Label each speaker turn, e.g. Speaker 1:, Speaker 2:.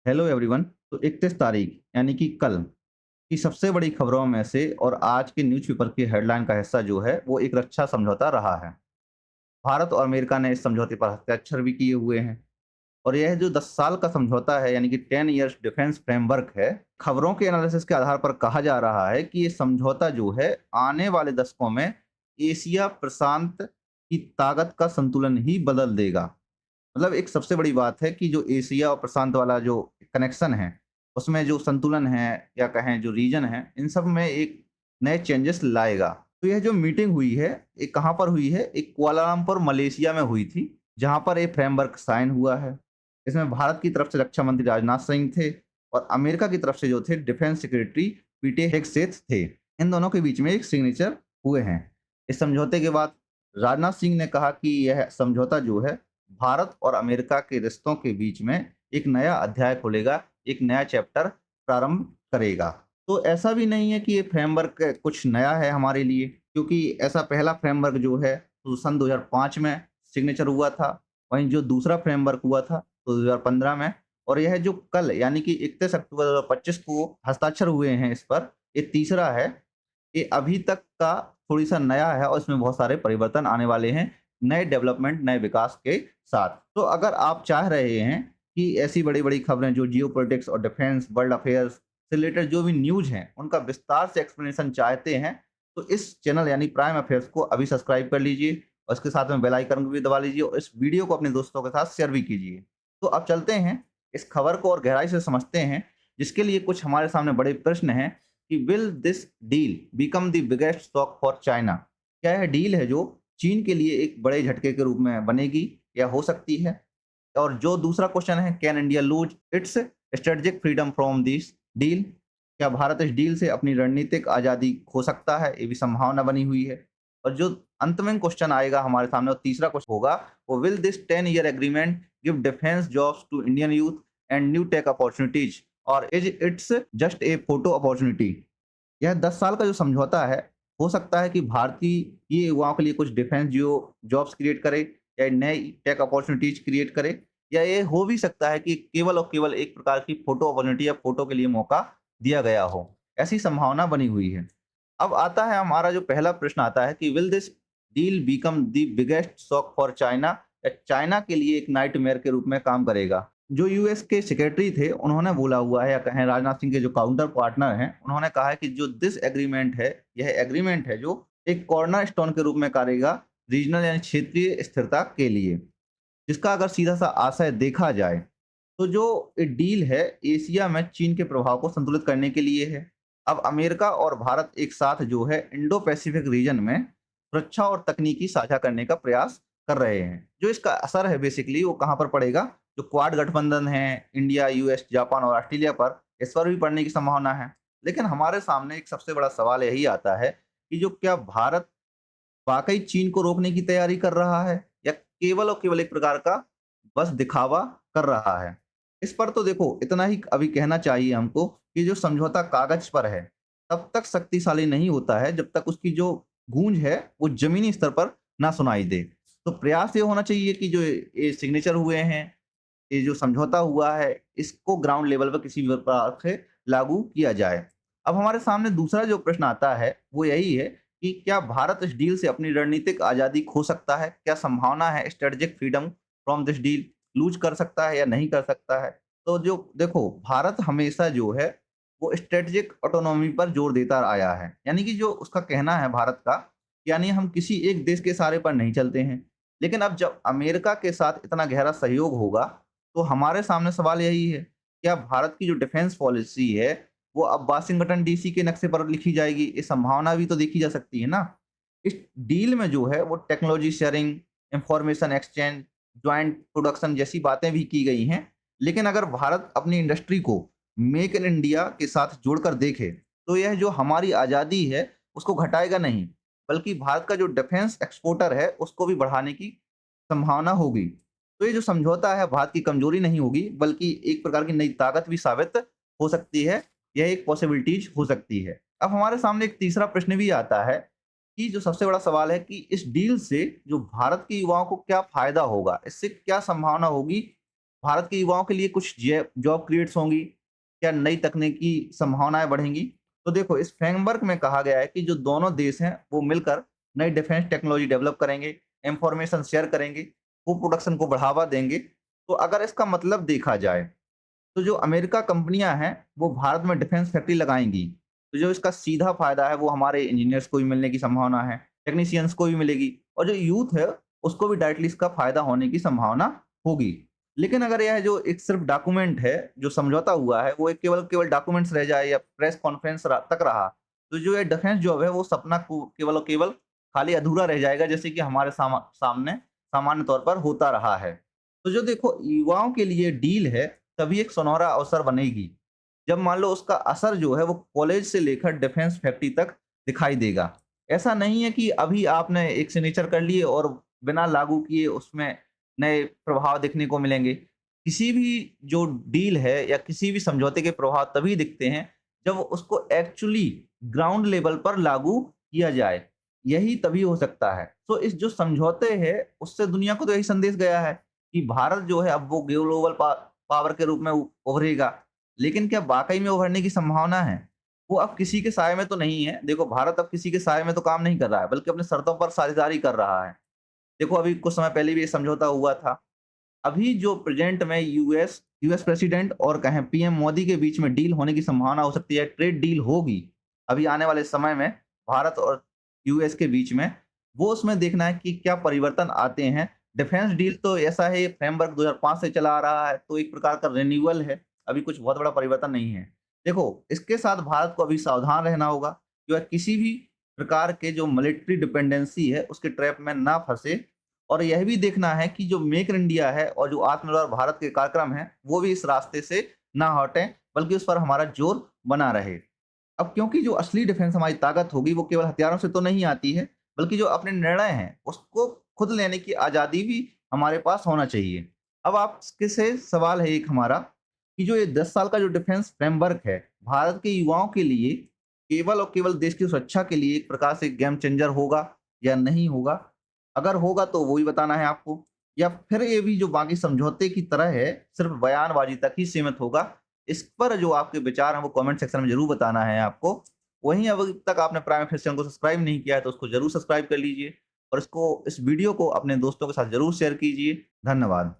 Speaker 1: Hello everyone. तो 31 तारीख यानी कि कल की सबसे बड़ी खबरों में से और आज के न्यूज़पेपर की हेडलाइन का हिस्सा जो है वो एक रक्षा समझौता रहा है। भारत और अमेरिका ने इस समझौते पर हस्ताक्षर भी किए हुए हैं और यह जो 10 साल का समझौता है यानी कि 10 इयर्स डिफेंस फ्रेमवर्क है। खबरों के एनालिसिस के आधार पर कहा जा रहा है कि ये समझौता जो है आने वाले दशकों में एशिया प्रशांत की ताकत का संतुलन ही बदल देगा। मतलब एक सबसे बड़ी बात है कि जो एशिया और प्रशांत वाला जो कनेक्शन है, उसमें जो संतुलन है या कहें जो रीजन है, इन सब में एक नए चेंजेस लाएगा। तो यह जो मीटिंग हुई है, ये कहाँ पर हुई है? एक कुआलालंपुर मलेशिया में हुई थी, जहाँ पर ये फ्रेमवर्क साइन हुआ है। इसमें भारत की तरफ से रक्षा मंत्री राजनाथ सिंह थे और अमेरिका की तरफ से जो थे डिफेंस सेक्रेटरी पीटे हेगसेथ थे। इन दोनों के बीच में एक सिग्नेचर हुए हैं। इस समझौते के बाद राजनाथ सिंह ने कहा कि यह समझौता जो है भारत और अमेरिका के रिश्तों के बीच में एक नया अध्याय खोलेगा, एक नया चैप्टर प्रारंभ करेगा। तो ऐसा भी नहीं है कि ये फ्रेमवर्क कुछ नया है हमारे लिए, क्योंकि ऐसा पहला फ्रेमवर्क जो है तो सन 2005 में सिग्नेचर हुआ था। वहीं जो दूसरा फ्रेमवर्क हुआ था तो 2015 में। और यह जो कल यानी कि 31 अक्टूबर 2025 को हस्ताक्षर हुए हैं इस पर, ये तीसरा है। ये अभी तक का थोड़ी-सा नया है और इसमें बहुत सारे परिवर्तन आने वाले हैं, नए डेवलपमेंट, नए विकास के साथ। तो अगर आप चाह रहे हैं कि ऐसी बड़ी-बड़ी खबरें जो जियोपॉलिटिक्स और डिफेंस, वर्ल्ड अफेयर्स से रिलेटेड जो भी न्यूज़ हैं, उनका विस्तार से एक्सप्लेनेशन चाहते हैं, तो इस चैनल यानी प्राइम अफेयर्स को अभी सब्सक्राइब कर लीजिए और इसके साथ में बेल आइकन को भी दबा लीजिए और इस वीडियो को अपने दोस्तों के साथ शेयर भी कीजिए। तो अब चलते हैं, इस खबर को और गहराई से समझते हैं, जिसके लिए कुछ हमारे सामने बड़े प्रश्न हैं कि will this deal become the biggest shock for China? क्या यह डील है जो चीन के लिए एक बड़े झटके के रूप में बनेगी या हो सकती है? और जो दूसरा क्वेश्चन है, can India lose its strategic freedom from this deal? क्या भारत इस डील से अपनी रणनीतिक आज़ादी खो सकता है? ये भी संभावना बनी हुई है। और जो अंत में क्वेश्चन आएगा हमारे सामने और तीसरा क्वेश्चन होगा, वो will this 10 year agreement give defence jobs to Indian youth and new tech opportunities और is it's just a photo opportunity? यह 10 साल का जो समझौता है, हो सकता है कि भारतीय ये युवाओं के लिए कुछ डिफेंस जो जॉब्स क्रिएट करे या नई टेक अपॉर्चुनिटीज़ क्रिएट करे, या ये हो भी सकता है कि केवल और केवल एक प्रकार की फोटो अपॉर्चुनिटी या फोटो के लिए मौका दिया गया हो। ऐसी संभावना बनी हुई है। अब आता है हमारा जो पहला प्रश्न आता है कि will this deal become the biggest shock for China? या चाइना के लिए एक नाइटमेयर के रूप में काम करेगा? जो यूएस के सेक्रेटरी थे, उन्होंने बोला हुआ है या कहें राजनाथ सिंह के जो काउंटर पार्टनर हैं, उन्होंने कहा है कि जो दिस एग्रीमेंट है, यह एग्रीमेंट है जो एक कॉर्नर स्टोन के रूप में करेगा रीजनल यानी क्षेत्रीय स्थिरता के लिए। जिसका अगर सीधा-सा आशय देखा जाए, तो जो ये डील है एशिया में चीन के प्रभाव को संतुलित करने के लिए है। अब अमेरिका और भारत एक साथ जो है इंडो पैसिफिक रीजन में सुरक्षा और तकनीकी साझा करने का प्रयास कर रहे हैं। जो इसका असर है बेसिकली वो कहाँ पर पड़ेगा? जो क्वाड गठबंधन है, इंडिया, यूएस, जापान और ऑस्ट्रेलिया पर, इस पर भी पड़ने की संभावना है। लेकिन हमारे सामने एक सबसे बड़ा सवाल यही आता है कि जो क्या भारत वाक़ई चीन को रोकने की तैयारी कर रहा है या केवल और केवल एक प्रकार का बस दिखावा कर रहा है? इस पर तो देखो इतना ही अभी कहना चाहिए हमको कि जो समझौता कागज़ पर है, तब तक शक्तिशाली नहीं होता है जब तक उसकी जो गूँज है वो ज़मीनी स्तर पर ना सुनाई दे। तो प्रयास ये होना चाहिए कि जो ये सिग्नेचर हुए हैं, ये जो समझौता हुआ है, इसको ग्राउंड लेवल पर किसी भी प्रकार से लागू किया जाए। अब हमारे सामने दूसरा जो प्रश्न आता है, वो यही है कि क्या भारत इस डील से अपनी रणनीतिक आज़ादी खो सकता है? क्या संभावना है strategic freedom from this deal lose कर सकता है या नहीं कर सकता है? तो जो देखो भारत हमेशा जो है, वो स्ट्रेटेजिक ऑटोनॉमी पर जोर देता आया है। यानी कि जो उसका कहना है भारत का, यानी हम किसी एक देश के सहारे पर नहीं चलते हैं। लेकिन अब जब अमेरिका के साथ इतना गहरा सहयोग होगा, तो हमारे सामने सवाल यही है, क्या भारत की जो डिफेंस पॉलिसी है, वो अब वाशिंगटन डीसी के नक्शे पर लिखी जाएगी? ये संभावना भी तो देखी जा सकती है ना। इस डील में जो है वो technology sharing, information exchange, joint production जैसी बातें भी की गई हैं। लेकिन अगर भारत अपनी इंडस्ट्री को मेक इन इंडिया के साथ जोड़कर देखे, तो यह जो हमारी आज़ादी है, उसको घटाएगा नहीं, बल्कि भारत का जो डिफेंस एक्सपोर्टर है, उसको भी बढ़ाने की संभावना होगी। तो ये जो समझौता है भारत की कमजोरी नहीं होगी, बल्कि एक प्रकार की नई ताकत भी साबित हो सकती है। यह एक पॉसिबिलिटीज हो सकती है। अब हमारे सामने एक तीसरा प्रश्न भी आता है कि जो सबसे बड़ा सवाल है कि इस डील से जो भारत के युवाओं को क्या फायदा होगा? इससे क्या संभावना होगी भारत के युवाओं के लिए कुछ जॉब क्रिएट्स होंगी? क्या नई तकनीकी संभावनाएँ बढ़ेंगी? तो देखो, इस फ्रेमवर्क में कहा गया है कि जो दोनों देश हैं, वो मिलकर नई डिफेंस टेक्नोलॉजी डेवलप करेंगे, इन्फॉर्मेशन शेयर करेंगे, को-प्रोडक्शन को बढ़ावा देंगे। तो अगर इसका मतलब देखा जाए, तो जो अमेरिका कंपनियाँ हैं, वो भारत में डिफेंस फैक्ट्री लगाएँगी। तो जो इसका सीधा फ़ायदा है, वो हमारे इंजीनियर्स को भी मिलने की संभावना है, टेक्नीशियंस को भी मिलेगी और जो यूथ है, उसको भी डायरेक्टली इसका फ़ायदा होने की संभावना होगी। लेकिन अगर यह जो एक सिर्फ़ डॉक्यूमेंट है, जो समझौता हुआ है, वो एक केवल केवल डॉक्यूमेंट्स रह जाए या प्रेस कॉन्फ्रेंस तक रहा, तो जो ये डिफेंस जॉब है, वो सपना को केवल और केवल खाली अधूरा रह जाएगा, जैसे कि हमारे सामने सामान्य तौर पर होता रहा है। तो जो देखो, युवाओं के लिए डील है, तभी एक सुनहरा अवसर बनेगी, जब मान लो उसका असर जो है वो कॉलेज से लेकर डिफेंस फैक्ट्री तक दिखाई देगा। ऐसा नहीं है कि अभी आपने एक सिग्नेचर कर लिए और बिना लागू किए उसमें नए प्रभाव देखने को मिलेंगे। किसी भी जो डील है या किसी भी समझौते के प्रभाव तभी दिखते हैं, जब उसको एक्चुअली ग्राउंड लेवल पर लागू किया जाए। यही तभी हो सकता है। तो इस जो समझौते हैं, उससे दुनिया को तो यही संदेश गया है कि भारत जो है अब वो ग्लोबल पावर के रूप में उभरेगा। लेकिन क्या वाक़ई में उभरने की संभावना है? वो अब किसी के साये में तो नहीं है। देखो, भारत अब किसी के साये में तो काम नहीं कर रहा है, बल्कि अपनी शर्तों पर साझेदारी कर रहा है। देखो, अभी कुछ समय पहले भी ये समझौता हुआ था। अभी जो प्रेज़ेंट में यूएस प्रेसिडेंट और कहें पीएम मोदी के बीच में डील होने की संभावना हो सकती है, ट्रेड डील होगी। अभी आने वाले समय में भारत और यूएस के बीच में, वो उसमें देखना है कि क्या परिवर्तन आते हैं। डिफेंस डील तो ऐसा है, ये फ्रेमवर्क 2005 से चला आ रहा है, तो एक प्रकार का रिन्यूअल है, अभी कुछ बहुत बड़ा परिवर्तन नहीं है। देखो, इसके साथ भारत को अभी सावधान रहना होगा, जो है किसी भी प्रकार के जो मिलिट्री डिपेंडेंसी है, उसके ट्रैप में ना फँसे और यह भी देखना है कि जो मेक इन इंडिया है और जो आत्मनिर्भर भारत के कार्यक्रम हैं, वो भी इस रास्ते से ना हटें, बल्कि उस पर हमारा जोर बना रहे। अब क्योंकि जो असली डिफेंस हमारी ताकत होगी, वो केवल हथियारों से तो नहीं आती है, बल्कि जो अपने निर्णय हैं, उसको खुद लेने की आज़ादी भी हमारे पास होना चाहिए। अब आपके से सवाल है एक हमारा कि जो ये 10 साल का जो डिफेंस फ्रेमवर्क है, भारत के युवाओं के लिए केवल और केवल देश की सुरक्षा के लिए एक प्रकार से गेम चेंजर होगा या नहीं होगा? अगर होगा तो वो भी बताना है आपको, या फिर ये भी जो बाकी समझौते की तरह है, सिर्फ़ बयानबाज़ी तक ही सीमित होगा? इस पर जो आपके विचार हैं वो कमेंट सेक्शन में ज़रूर बताना है आपको। वहीं अभी तक आपने प्राइम अफेयर्स चैनल को सब्सक्राइब नहीं किया है तो उसको ज़रूर सब्सक्राइब कर लीजिए और इस वीडियो को अपने दोस्तों के साथ ज़रूर शेयर कीजिए। धन्यवाद।